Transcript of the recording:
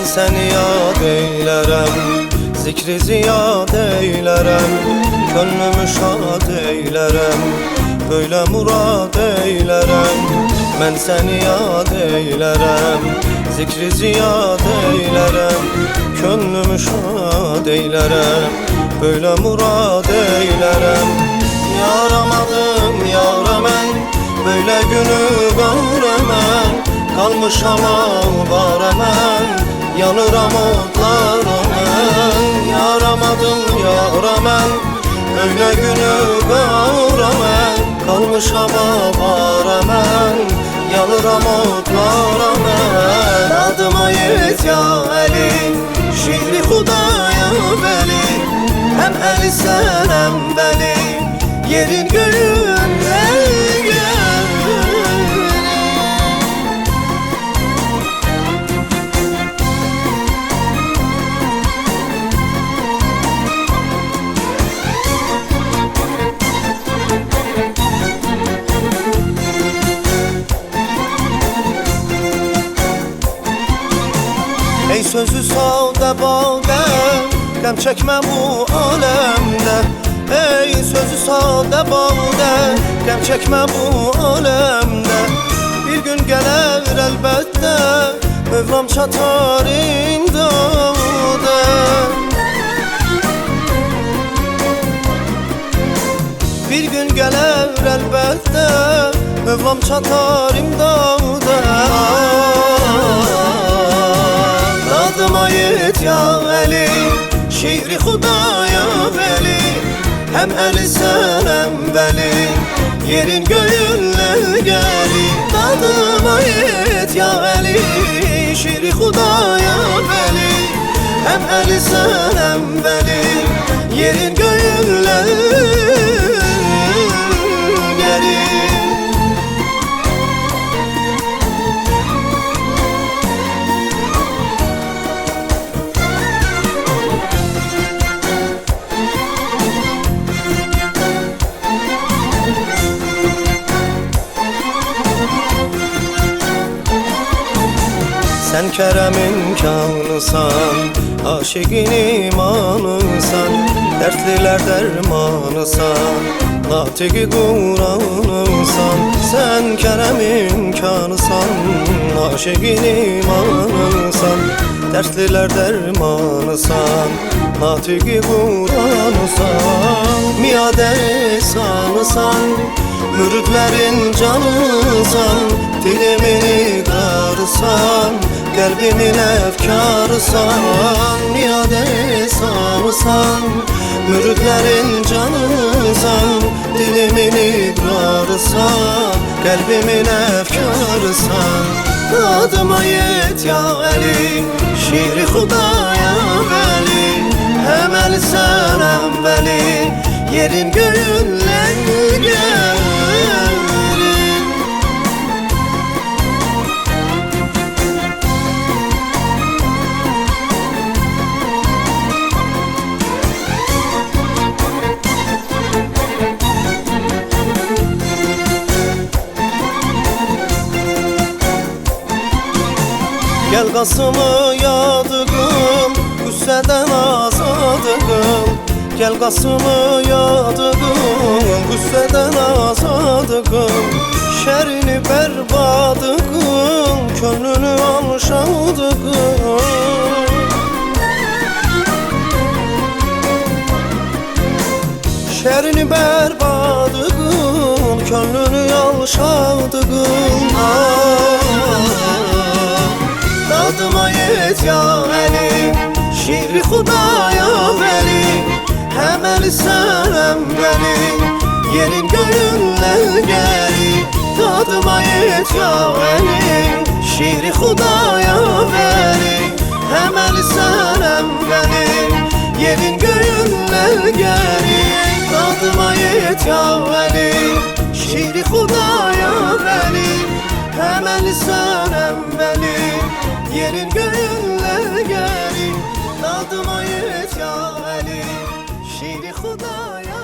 seni yad eylərəm, zikri ziyad eylərəm, könlümü şad eylərəm, böyle murad eylərəm. Mən səni yad eylərəm, zikri ziyad eylərəm, könlümü şad eylərəm, böyle murad eylərəm. Yaramadım yara mən, böyle günü qara mən, qalmışam avara mən, yanıram otlara mən. Yaramadım yara mən, böyle günü qara mən, qalmışam avara mən, yanıram otlara mən. Adıma yet ya Əli, şiiri Xudaya vəli, həm Əli sən həm vəli, yerin göyün ey ey sözü savdə baldə, qəm çəkmə bu aləmdə. Ey sözü savdə baldə, qəm çəkmə bu aləmdə. Bir gün gələr əlbəttə, Mövlam çatar imdada. Bir gün gələr əlbəttə, Mövlam çatar imdada. Adıma yet ya Əli, şiiri Xudaya vəli, həm Əli sən həm vəli, yerin göyün ləngəri. Adıma yet ya Əli, şiiri Xudaya vəli, həm Əli sən həm vəli, yerin göyün ləngəri. Sen kərəmin kanısan, aşıqin imanısan, dertliler dermanısan, natiqi Quranısan. Sen kərəmin kanısan, aşıqin imanısan, dertliler dermanısan, natiqi Quranısan. Miyade sanısan, müridlərin canısan, dilimin iqrarısan, qəlbimin əfkarısan. Miyade sanısan, müridlərin canısan, dilimin iqrarısan, qəlbimin əfkarısan. Adıma yet ya Əli, şiiri Xudaya vəli, həm Əli sən həm vəli, yerin göyün ləngəri. Gel Qasımı yadıqım, qüssədən azadıqım. Gel Qasımı yadıqım, qüssədən azadıqım. Şərini bərbadıqım, könlünü alışadıqım. Şərini bərbadıqım, könlünü alışadıqım. Adıma yet ya Əli, şiiri Xudaya vəli, həm Əli sən həm vəli, yerin göyün ləngəri. Adıma yet ya Əli, şiiri Xudaya vəli, həm Əli sən həm vəli, yerin göyün ləngəri. Adıma yet ya Əli, şiiri Xudaya vəli, həm Əli sən həm vəli, yerin göyün ləngəri. Adıma yet ya Əli, şiiri Xudaya